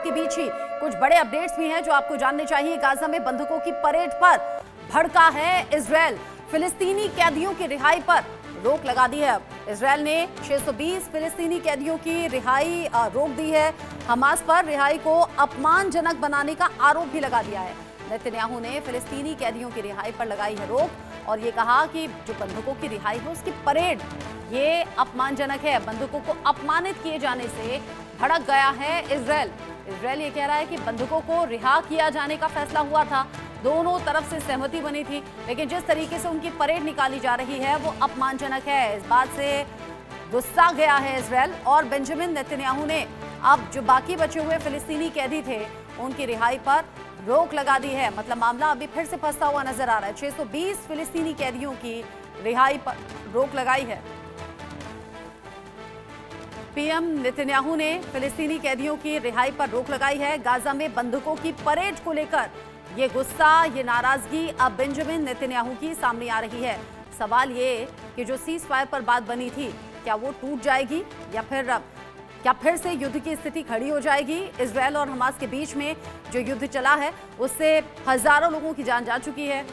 के बीच ही कुछ बड़े अपडेट्स भी हैं जो आपको जानने चाहिए। गाजा में बंधकों की परेड पर भड़का है इजरायल। फिलिस्तीनी कैदियों की रिहाई पर रोक लगा दी है। अब इजरायल ने 620 फिलिस्तीनी कैदियों की रिहाई रोक दी है। हमास पर रिहाई को अपमानजनक बनाने का आरोप भी लगा दिया है। नेतन्याहू ने फिलिस्तीनी कैदियों की रिहाई पर लगाई है रोक और ये कहा कि जो बंधकों की रिहाई है उसकी परेड ये अपमानजनक है। बंधकों को अपमानित किए जाने से भड़क गया है इजरायल। इजरायल ये कह रहा है कि बंधकों को रिहा किया जाने का फैसला हुआ था, दोनों तरफ से सहमति बनी थी, लेकिन जिस तरीके से उनकी परेड निकाली जा रही है वो अपमानजनक है। इस बात से गुस्सा गया है इजरायल और बेंजामिन नेतन्याहू ने अब जो बाकी बचे हुए फिलिस्तीनी कैदी थे उनकी रिहाई पर रोक लगा दी है। मतलब मामला अभी फिर से फंसा हुआ नजर आ रहा है। 620 फिलिस्तीनी कैदियों की रिहाई पर रोक लगाई है। पीएम नेतन्याहू ने फिलिस्तीनी कैदियों की रिहाई पर रोक लगाई है। गाजा में बंधकों की परेड को लेकर ये गुस्सा, ये नाराजगी अब बेंजामिन नेतन्याहू की सामने आ रही है। सवाल ये कि जो सीज फायर पर बात बनी थी क्या वो टूट जाएगी या फिर से युद्ध की स्थिति खड़ी हो जाएगी। इजरायल और हमास के बीच में जो युद्ध चला है उससे हजारों लोगों की जान जा चुकी है।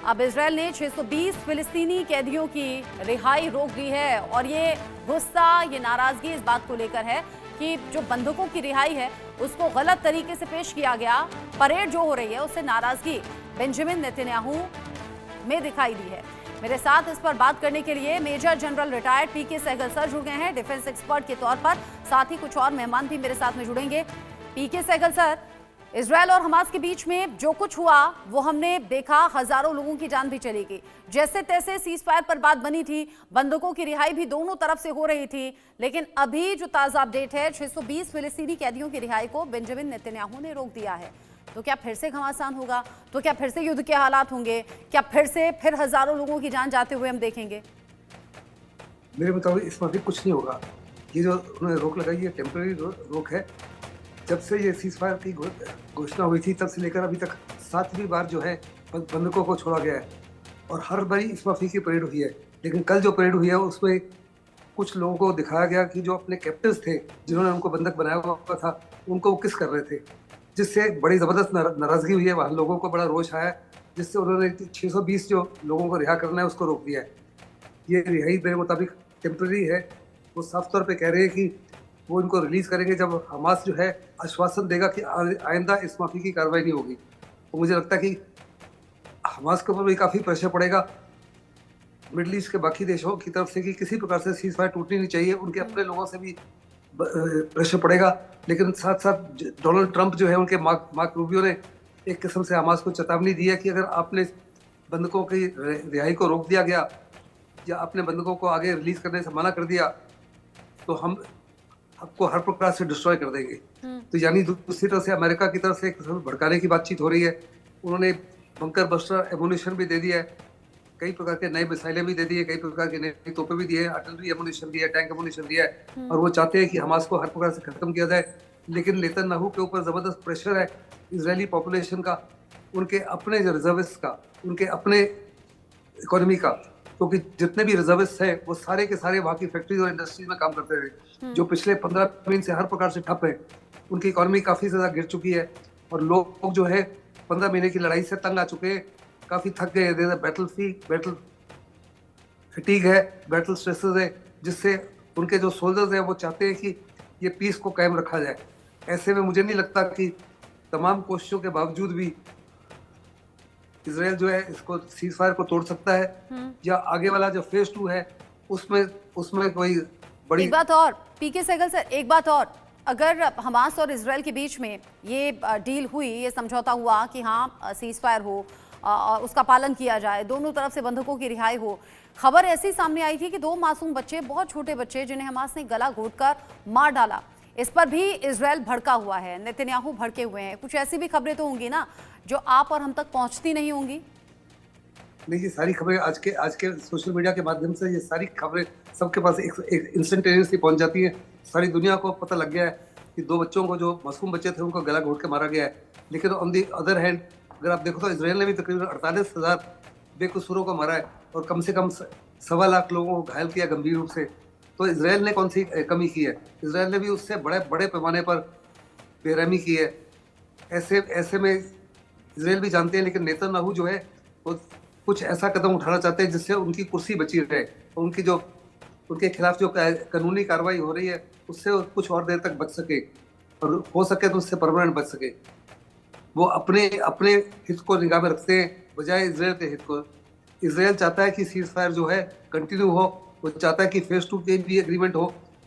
अब इजरायल ने 620 फिलिस्तीनी कैदियों की रिहाई रोक दी है और ये गुस्सा, ये नाराजगी इस बात को लेकर है कि जो बंधकों की रिहाई है उसको गलत तरीके से पेश किया गया। परेड जो हो रही है उससे नाराजगी बेंजामिन नेतन्याहू में दिखाई दी है। मेरे साथ इस पर बात करने के लिए मेजर जनरल रिटायर्ड पीके सहगल सर जुड़ गए हैं डिफेंस एक्सपर्ट के तौर पर। साथ ही कुछ और मेहमान भी मेरे साथ में जुड़ेंगे। पीके सहगल सर, इजरायल और हमास के बीच में जो कुछ हुआ वो हमने देखा, हजारों लोगों की जान भी चली गई। जैसे तैसे सीज फायर पर बात बनी थी, बंधकों की रिहाई भी दोनों तरफ से हो रही थी, लेकिन अभी जो ताजा अपडेट है 620 फिलिस्तीनी कैदियों की रिहाई को बेंजामिन नेतन्याहू ने रोक दिया है। तो क्या फिर से घमासान होगा? तो क्या फिर से युद्ध के हालात होंगे? क्या फिर हजारों लोगों की जान जाते हुए हम देखेंगे? मेरे मुताबिक इसमें भी कुछ नहीं होगा। ये जो उन्होंने रोक लगाई है टेम्पररी रोक है। जब से ये सीज फायर की घोषणा हुई थी तब से लेकर अभी तक 7वीं बार जो है बंधकों को छोड़ा गया है और हर बारी इस माफी की परेड हुई है। लेकिन कल जो परेड हुई है उसमें कुछ लोगों को दिखाया गया कि जो अपने कैप्टन्स थे, जिन्होंने उनको बंधक बनाया हुआ था, उनको वो किस कर रहे थे, जिससे बड़ी ज़बरदस्त नाराज़गी हुई है। वहाँ लोगों को बड़ा रोष आया, जिससे उन्होंने 620 जो लोगों को रिहा करना है उसको रोक दिया है। ये रिहाई मेरे मुताबिक टेम्प्रेरी है। वो साफ तौर पे कह रहे हैं कि वो इनको रिलीज़ करेंगे जब हमास जो है आश्वासन देगा कि आइंदा इस माफ़ी की कार्रवाई नहीं होगी। तो मुझे लगता है कि हमास के ऊपर भी काफ़ी प्रेशर पड़ेगा मिडल ईस्ट के बाकी देशों की तरफ से कि किसी प्रकार से सीज फायर टूटनी नहीं चाहिए। उनके अपने लोगों से भी प्रेशर पड़ेगा। लेकिन साथ साथ डोनाल्ड ट्रंप जो है, उनके मार्क रूबियो ने एक किस्म से हमास को चेतावनी दी है कि अगर आपने बंधकों की रिहाई को रोक दिया गया या अपने बंधकों को आगे रिलीज करने से मना कर दिया तो हम आपको हर प्रकार से डिस्ट्रॉय कर देंगे। तो यानी दूसरी तरफ से अमेरिका की तरफ से एक भड़काने की बातचीत हो रही है। उन्होंने बंकर बस्टर एमुनिशन भी दे दिया है, कई प्रकार के नए मिसाइलें भी दे दी है, कई प्रकार के नए तोपे भी दिए हैं, आर्टिलरी एमुनिशन दिया है, टैंक एमुनिशन दिया है और वो चाहते हैं कि हमास को हर प्रकार से खत्म किया जाए। लेकिन नेतन्याहू के ऊपर जबरदस्त प्रेशर है इजरायली पॉपुलेशन का, उनके अपने रिजर्विस्ट का, उनके अपने इकोनॉमी का, क्योंकि जितने भी रिजर्विस्ट हैं वो सारे के सारे वहाँ की फैक्ट्रीज और इंडस्ट्रीज में काम करते हैं जो पिछले 15 महीने से हर प्रकार से ठप है। उनकी इकोनॉमी काफ़ी ज़्यादा गिर चुकी है और लोग जो है 15 महीने की लड़ाई से तंग आ चुके हैं, काफ़ी थक गए। बैटल फटीग है, बैटल स्ट्रेसेस है, जिससे उनके जो सोल्जर्स हैं वो चाहते हैं कि ये पीस को कायम रखा जाए। ऐसे में मुझे नहीं लगता कि तमाम कोशिशों के बावजूद भी इजराइल जो है इसको सीज फायर को तोड़ सकता है या आगे वाला जो फेज 2 है उसमें कोई बड़ी। एक बात और पीके सहगल सर, एक बात और, अगर हमास और इजराइल के बीच में ये डील हुई, ये समझौता हुआ कि हाँ सीज फायर हो और उसका पालन किया जाए, दोनों तरफ से बंधकों की रिहाई हो, खबर ऐसी सामने आई थी कि 2 मासूम बच्चे, बहुत छोटे बच्चे जिन्हें हमास ने गला घोंटकर मार डाला, इस पर भी इजराइल भड़का हुआ है, नेतन्याहू भड़के हुए हैं। कुछ ऐसी भी खबरें तो होंगी ना जो आप और हम तक पहुंचती नहीं होंगी? नहीं, ये सारी खबरें आज के सोशल मीडिया के माध्यम से ये सारी खबरें सबके पास एक इंस्टेंटेनियसली पहुंच जाती है। सारी दुनिया को पता लग गया है कि 2 बच्चों को, जो मासूम बच्चे थे, उनको गला घोंट के मारा गया है। लेकिन ऑन दी अदर हैंड अगर आप देखो तो इजराइल ने भी तकरीबन 48,000 बेकसूरों को मारा है और कम से कम 1.25 लाख लोगों को घायल किया गंभीर रूप से। तो इसराइल ने कौन सी कमी की है? इसराइल ने भी उससे बड़े बड़े पैमाने पर बेरहमी की है। ऐसे ऐसे में इसराइल भी जानते हैं, लेकिन नेतन्याहू जो है वो कुछ ऐसा कदम उठाना चाहते हैं जिससे उनकी कुर्सी बची रहे, उनकी जो उनके खिलाफ जो कानूनी कार्रवाई हो रही है उससे वो कुछ और देर तक बच सके, और हो सके तो उससे परमानेंट बच सके। वो अपने अपने हित को निगाह में रखते हैं बजाय इसराइल के हित को। इसराइल चाहता है कि सीज फायर जो है कंटिन्यू हो, वो चाहता है कि फेज 2 के भी एग्रीमेंट हो,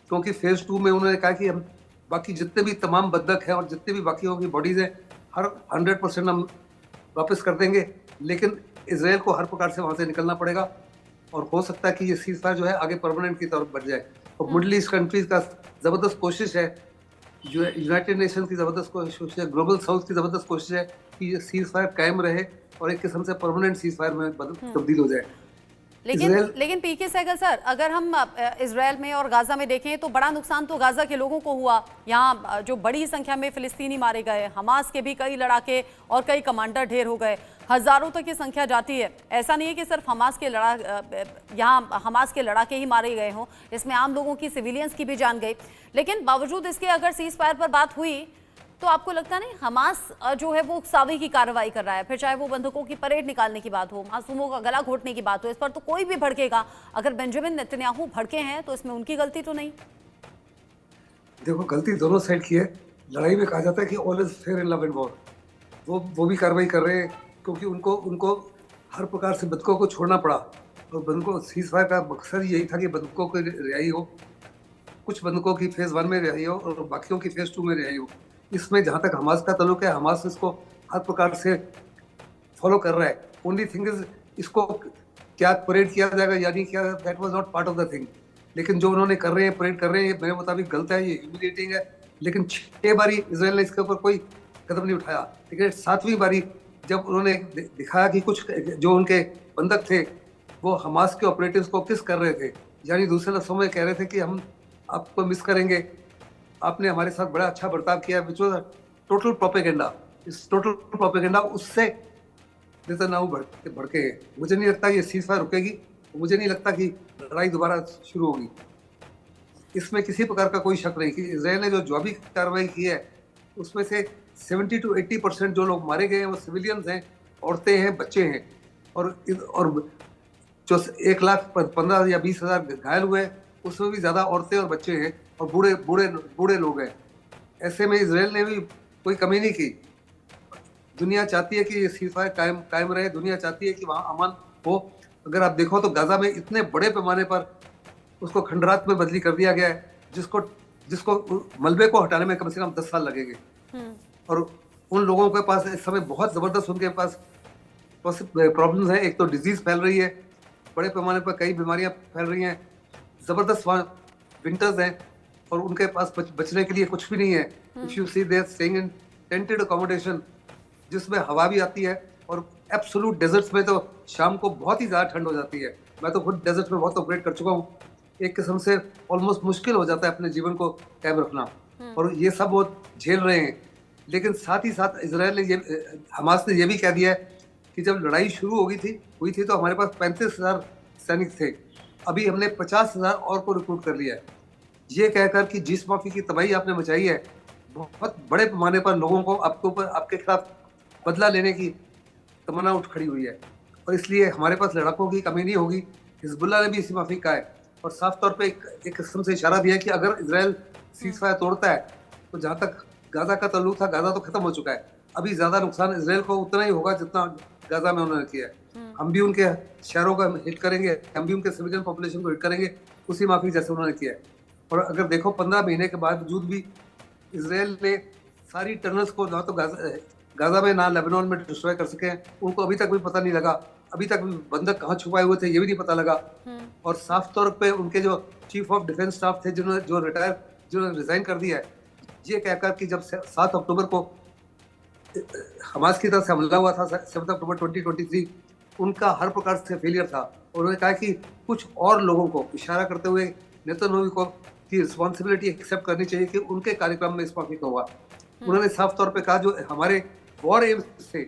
क्योंकि फेज 2 में उन्होंने कहा कि हम बाकी जितने भी तमाम बंधक हैं और जितने भी बाकी की बॉडीज हैं हर 100% हम वापस कर देंगे, लेकिन इसराइल को हर प्रकार से वहां से निकलना पड़ेगा, और हो सकता है कि ये सीज फायर जो है आगे परमानेंट की तरफ बढ़ जाए। और मिडल ईस्ट कंट्रीज का जबरदस्त कोशिश है, जो यूनाइटेड नेशन की जबरदस्त कोशिश है, ग्लोबल साउथ की जबरदस्त कोशिश है कि ये सीज फायर कायम रहे और एक किस्म से परमानेंट सीज फायर में तब्दील हो जाए। लेकिन पीके सहगल सर, अगर हम इजराइल में और गाजा में देखें तो बड़ा नुकसान तो गाजा के लोगों को हुआ। यहाँ जो बड़ी संख्या में फिलिस्तीनी मारे गए, हमास के भी कई लड़ाके और कई कमांडर ढेर हो गए, हजारों तक की संख्या जाती है। ऐसा नहीं है कि सिर्फ यहाँ हमास के लड़ाके ही मारे गए हों, इसमें आम लोगों की, सिविलियंस की भी जान गई। लेकिन बावजूद इसके अगर सीज फायर पर बात हुई तो आपको लगता नहीं हमास जो है वो उकसावे की कार्रवाई कर रहा है? फिर चाहे वो बंधकों की परेड निकालने की बात हो, मासूमों का गला घोटने की बात हो, इस पर तो कोई भी भड़केगा। अगर बेंजामिन नेतन्याहू भड़के हैं तो इसमें उनकी गलती तो नहीं? देखो, गलती दोनों साइड की है। लड़ाई में कहा जाता है कि all is fair in love and war. वो भी कार्रवाई कर रहे हैं क्योंकि उनको हर प्रकार से बंधकों को छोड़ना पड़ा, और बंधकों सीज फायर का मकसद यही था कि बंधकों की रिहाई हो, कुछ बंधकों की फेज 1 में रिहाई हो और बाकियों की फेज 2 में रिहाई हो। इसमें जहां तक हमास का ताल्लुक है, हमास इसको हर प्रकार से फॉलो कर रहा है। ओनली थिंग इज इसको क्या परेड किया जाएगा या नहीं किया, that was not part of the thing. लेकिन जो उन्होंने कर रहे हैं, परेड कर रहे हैं, ये मेरे मुताबिक गलत है, ये ह्यूमिलिएटिंग है। लेकिन 6 बारी इसराइल ने इसके ऊपर कोई कदम नहीं उठाया। लेकिन 7वीं बारी जब उन्होंने दिखाया कि कुछ जो उनके बंधक थे वो हमास के ऑपरेटिव्स को किस कर रहे थे, यानी दूसरे लफ्ज़ों में कह रहे थे कि हम आपको मिस करेंगे, आपने हमारे साथ बड़ा अच्छा बर्ताव किया, विच वाज टोटल प्रोपेगेंडा। इस टोटल प्रोपेगेंडा उससे नेतन्याहू भड़के हैं। मुझे नहीं लगता ये सीज फायर रुकेगी, मुझे नहीं लगता कि लड़ाई दोबारा शुरू होगी। इसमें किसी प्रकार का कोई शक नहीं कि इसराइल ने जो जवाबी कार्रवाई की है उसमें से 70 to 80% जो लोग मारे गए हैं वो सिविलियंस हैं, औरतें हैं, बच्चे हैं, और जो 1,15,000 या 20,000 घायल हुए उसमें भी ज्यादा औरतें और बच्चे हैं और बूढ़े लोग हैं। ऐसे में इसराइल ने भी कोई कमी नहीं की। दुनिया चाहती है कि ये सीज़फायर कायम रहे, दुनिया चाहती है कि वहाँ अमन हो। अगर आप देखो तो गाजा में इतने बड़े पैमाने पर उसको खंडरात में बदली कर दिया गया है, जिसको मलबे को हटाने में कम से कम 10 साल लगेंगे। और उन लोगों के पास इस समय बहुत जबरदस्त उनके पास प्रॉब्लम्स हैं। एक तो डिजीज फैल रही है, बड़े पैमाने पर कई बीमारियां फैल रही हैं, जबरदस्त विंटर्स हैं और उनके पास बचने के लिए कुछ भी नहीं है। If you see there staying in tented accommodation जिसमें हवा भी आती है, और एब्सोल्यूट डेजर्ट्स में तो शाम को बहुत ही ज़्यादा ठंड हो जाती है। मैं तो खुद डेजर्ट में बहुत ऑपरेट कर चुका हूँ। एक किस्म से ऑलमोस्ट मुश्किल हो जाता है अपने जीवन को कायम रखना, और ये सब वो झेल रहे हैं। लेकिन साथ ही साथ इसराइल ने हमास ने ये भी कह दिया है कि जब लड़ाई शुरू हुई थी तो हमारे पास 35,000 सैनिक थे, अभी हमने 50,000 और को रिक्रूट कर लिया है। ये कहकर कि जिस माफी की तबाही आपने मचाई है, बहुत बड़े पैमाने पर लोगों को आपके खिलाफ बदला लेने की तमन्ना उठ खड़ी हुई है, और इसलिए हमारे पास लड़ाकों की कमी नहीं होगी। हिजबुल्लाह ने भी इसी माफी कहा है और साफ तौर पे एक किस्म से इशारा दिया है कि अगर इसराइल सीज़फायर तोड़ता है तो जहाँ तक गाजा का ताल्लुक था, गाजा तो खत्म हो चुका है। अभी ज्यादा नुकसान इसराइल को उतना ही होगा जितना गाजा में उन्होंने किया है। हम भी उनके शहरों का हिट करेंगे, हम भी उनके सिविलियन पॉपुलेशन को हिट करेंगे उसी माफी जैसे उन्होंने किया है। और अगर देखो 15 महीने के बावजूद भी इसराइल ने सारी टनल्स को ना तो गाजा में ना लेबनान में डिस्ट्रॉय कर सके, उनको अभी तक भी पता नहीं लगा। अभी तक भी बंधक कहाँ छुपाए हुए थे ये भी नहीं पता लगा। और साफ तौर पे उनके जो चीफ ऑफ डिफेंस स्टाफ थे जिन्होंने रिजाइन कर दिया है, ये कहकर कि जब 7 अक्टूबर को हमास की तरफ से हमला हुआ था 7 अक्टूबर 2023, उनका हर प्रकार से फेलियर था। उन्होंने कहा कि कुछ और लोगों को इशारा करते हुए नेतन्याहू को की रिस्पॉन्सिबिलिटी एक्सेप्ट करनी चाहिए कि उनके कार्यक्रम में इस माफी का हुआ। उन्होंने साफ तौर पे कहा जो हमारे वॉर एम्स थे,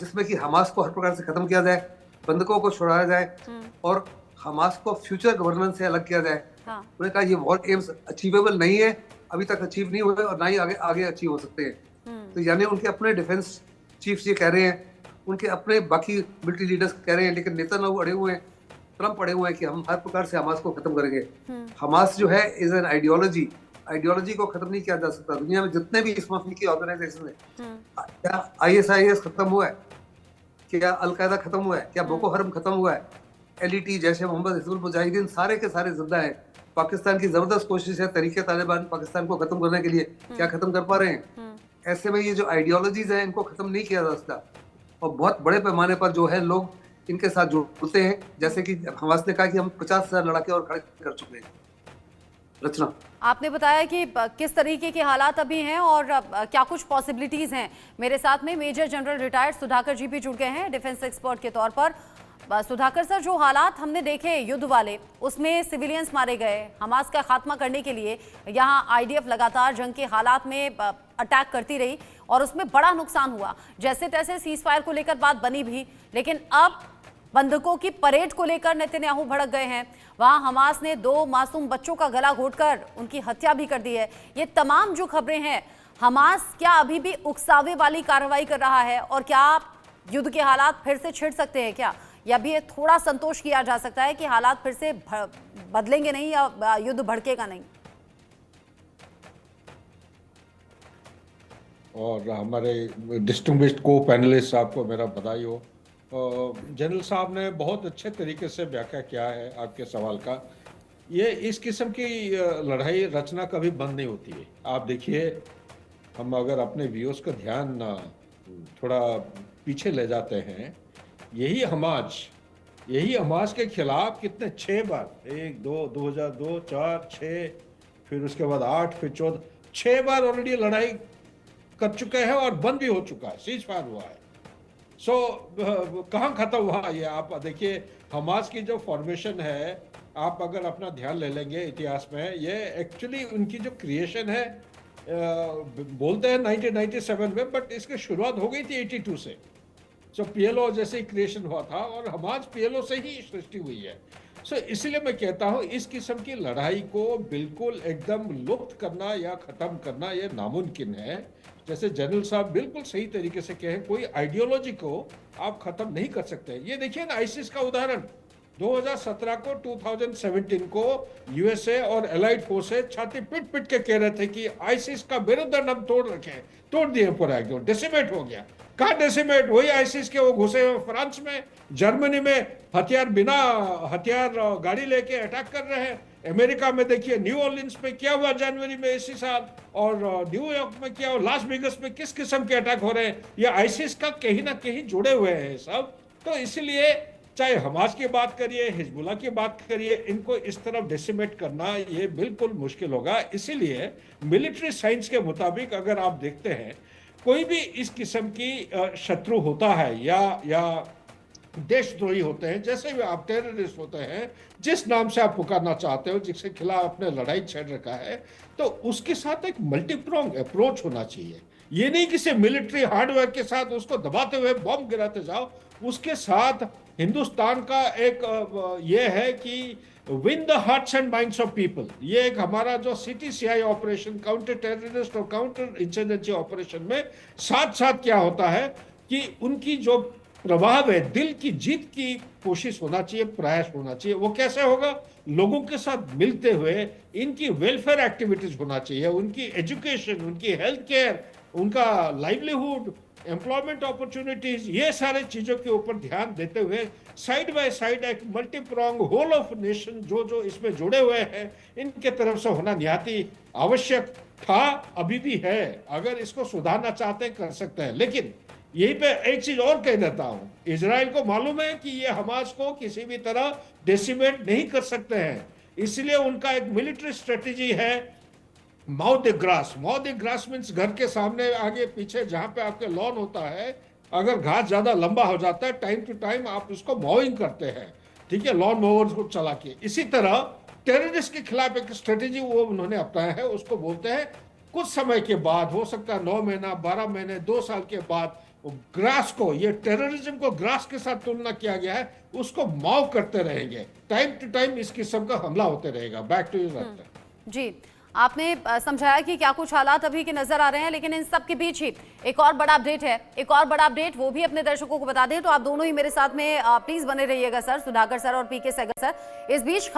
जिसमें कि हमास को हर प्रकार से खत्म किया जाए, बंधकों को छुड़ाया जाए और हमास को फ्यूचर गवर्नेंस से अलग किया जाए, हाँ। उन्होंने कहा ये वॉर एम्स अचीवेबल नहीं है, अभी तक अचीव नहीं हुए और ना ही आगे आगे अचीव हो सकते हैं। तो यानी उनके अपने डिफेंस चीफ्स ये कह रहे हैं, उनके अपने बाकी मिलिट्री लीडर्स कह रहे हैं, लेकिन नेतन्याहू अड़े हुए हैं, ट्रम्प अड़े हुए हैं कि हम हर प्रकार से हमास को खत्म करेंगे। हमास जो है इज एन आइडियोलॉजी, आइडियोलॉजी को खत्म नहीं किया जा सकता। दुनिया में जितने भी इस माफी की ऑर्गेनाइजेशन है, क्या ISIS खत्म हुआ है, क्या अलकायदा खत्म हुआ है, क्या बोको हरम खत्म हुआ है, LET जैसे मोहम्मद हिजबुल मुजाहिदीन सारे के सारे जिंदा हैं। पाकिस्तान की जबरदस्त कोशिश है तरीके तालिबान पाकिस्तान को खत्म करने के लिए, क्या खत्म कर पा रहे हैं? ऐसे में ये जो आइडियोलॉजीज हैं इनको खत्म नहीं किया जा सकता और बहुत बड़े पैमाने पर जो है लोग इनके साथ जुड़ते हैं। जैसे कि हमास ने कहा कि हम 50,000 लड़ाके और खड़े कर चुके हैं। रचना, आपने बताया कि किस तरीके के हालात अभी हैं और क्या कुछ पॉसिबिलिटीज हैं। मेरे साथ में मेजर जनरल रिटायर्ड सुधाकर जी भी जुड़ गए हैं डिफेंस एक्सपर्ट के तौर पर। सुधाकर सर, जो हालात हमने देखे युद्ध वाले, उसमें सिविलियंस मारे गए, हमास का खात्मा करने के लिए यहाँ IDF लगातार जंग के हालात में अटैक करती रही और उसमें बड़ा नुकसान हुआ। जैसे तैसे सीज फायर को लेकर बात बनी भी, लेकिन अब बंधकों की परेड को लेकर नेतन्याहू भड़क गए हैं। वहां हमास ने 2 मासूम बच्चों का गला घोंटकर उनकी हत्या भी कर दी है। ये तमाम जो खबरें हैं, हमास क्या अभी भी उकसावे वाली कार्रवाई कर रहा है और क्या युद्ध के हालात फिर से छिड़ सकते हैं क्या, या भी थोड़ा संतोष किया जा सकता है कि हालात फिर से बदलेंगे नहीं या युद्ध भड़केगा नहीं? और हमारे डिस्टिंग्विश्ड को पैनलिस्ट साहब को मेरा बधाई हो। जनरल साहब ने बहुत अच्छे तरीके से व्याख्या किया है आपके सवाल का। ये इस किस्म की लड़ाई रचना कभी बंद नहीं होती है। आप देखिए, हम अगर अपने व्यूअर्स का ध्यान थोड़ा पीछे ले जाते हैं, यही हमास के खिलाफ कितने 6 बार, 1, 2, 2002, 4, 6, फिर उसके बाद 8, फिर 14, 6 बार ऑलरेडी लड़ाई कर चुके हैं और बंद भी हो चुका है, सीज फायर हुआ है। कहाँ खत्म हुआ ये? आप देखिए, हमास की जो फॉर्मेशन है, आप अगर अपना ध्यान ले लेंगे इतिहास में, ये एक्चुअली उनकी जो क्रिएशन है, बोलते हैं 1997 में, बट इसकी शुरुआत हो गई थी 82 से। PLO जैसे क्रिएशन हुआ था और हमास PLO से ही सृष्टि हुई है। इसलिए मैं कहता हूँ इस किस्म की लड़ाई को बिल्कुल एकदम लुप्त करना या खत्म करना ये नामुमकिन है। जैसे जनरल साहब बिल्कुल सही तरीके से कहें, कोई आइडियोलॉजी को आप खत्म नहीं कर सकते। ये देखिए ना, आईसिस का उदाहरण 2017 को 2017 को USA और एलाइड फोर्सेस छाती पिट पिट के कह रहे थे कि आईसिस का मेरुदंड हम तोड़ दिए, पूरा एकदम डेसिमेट हो गया। कहाँ डेसिमेट? वही आईसिस के वो घुसे हुए फ्रांस में, जर्मनी में बिना हथियार गाड़ी लेके अटैक कर रहे हैं। अमेरिका में देखिए, न्यू ऑर्लिन्स में क्या हुआ जनवरी में इसी साल, और न्यूयॉर्क में क्या हुआ, लास वेगस में किस किस्म के अटैक हो रहे हैं। ये आईसिस का कहीं ना कहीं जुड़े हुए हैं सब। तो इसलिए चाहे हमास की बात करिए, हिजबुल्लाह की बात करिए, इनको इस तरफ डेसिमेट करना ये बिल्कुल मुश्किल होगा। इसीलिए मिलिट्री साइंस के मुताबिक अगर आप देखते हैं, कोई भी इस किस्म की शत्रु होता है या देशद्रोही होते हैं, जैसे भी आप टेररिस्ट होते हैं, जिस नाम से आप पुकारना चाहते हो, जिसके खिलाफ आपने लड़ाई छेड़ रखा है, तो उसके साथ एक मल्टीप्रोंग अप्रोच होना चाहिए। ये नहीं किसी मिलिट्री हार्डवेयर के साथ उसको दबाते हुए बॉम्ब गिराते जाओ। उसके साथ हिंदुस्तान का एक ये है कि win the hearts and minds of people. ये एक हमारा जो CTCI ऑपरेशन, काउंटर टेररिस्ट और काउंटर इंसर्जेंसी ऑपरेशन में साथ साथ क्या होता है कि उनकी जो प्रभाव है, दिल की जीत की कोशिश होना चाहिए, प्रयास होना चाहिए। वो कैसे होगा? लोगों के साथ मिलते हुए इनकी वेलफेयर एक्टिविटीज होना चाहिए, उनकी एजुकेशन, उनकी हेल्थ केयर, उनका लाइवलीहुड, एम्प्लॉयमेंट अपॉर्चुनिटीज, ये सारे चीजों के ऊपर ध्यान देते हुए साइड बाय साइड एक मल्टीप्रोंग होल ऑफ नेशन जो इसमें जुड़े हुए हैं, इनके तरफ से होना निहाती आवश्यक था, अभी भी है। अगर इसको सुधारना चाहते हैं कर सकते हैं। लेकिन यही पे एक चीज और कह देता हूं, इजराइल को मालूम है कि ये हमास को किसी भी तरह डेसिमेट नहीं कर सकते हैं, इसलिए उनका एक मिलिट्री स्ट्रेटेजी है mow the grass. Mow the grass means घर के सामने आगे पीछे जहां पे आपके लॉन होता है, अगर घास ज्यादा लंबा हो जाता है, टाइम टू टाइम आप उसको मोइंग करते हैं, ठीक है, लॉन मोवर्स को चला के। इसी तरह टेररिस्ट के खिलाफ एक स्ट्रेटेजी वो उन्होंने अपनाया है, उसको बोलते हैं कुछ समय के बाद, हो सकता है 9 महीना, 12 महीने, 2 साल के बाद, ग्रास को, ये टेररिज्म को ग्रास के साथ तुलना किया गया है, उसको माव करते रहेंगे, टाइम टू टाइम इस किस्म का हमला होते रहेगा। Back to you. जी, आपने समझाया कि क्या कुछ हालात अभी के नजर आ रहे हैं, लेकिन इन सब के बीच ही एक और बड़ा अपडेट है, एक और बड़ा अपडेट वो भी अपने दर्शकों को बता दें। तो आप दोनों ही मेरे साथ में प्लीज बने रहिएगा सर, सुधाकर सर और पीके सहगल सर। इस बीच खबर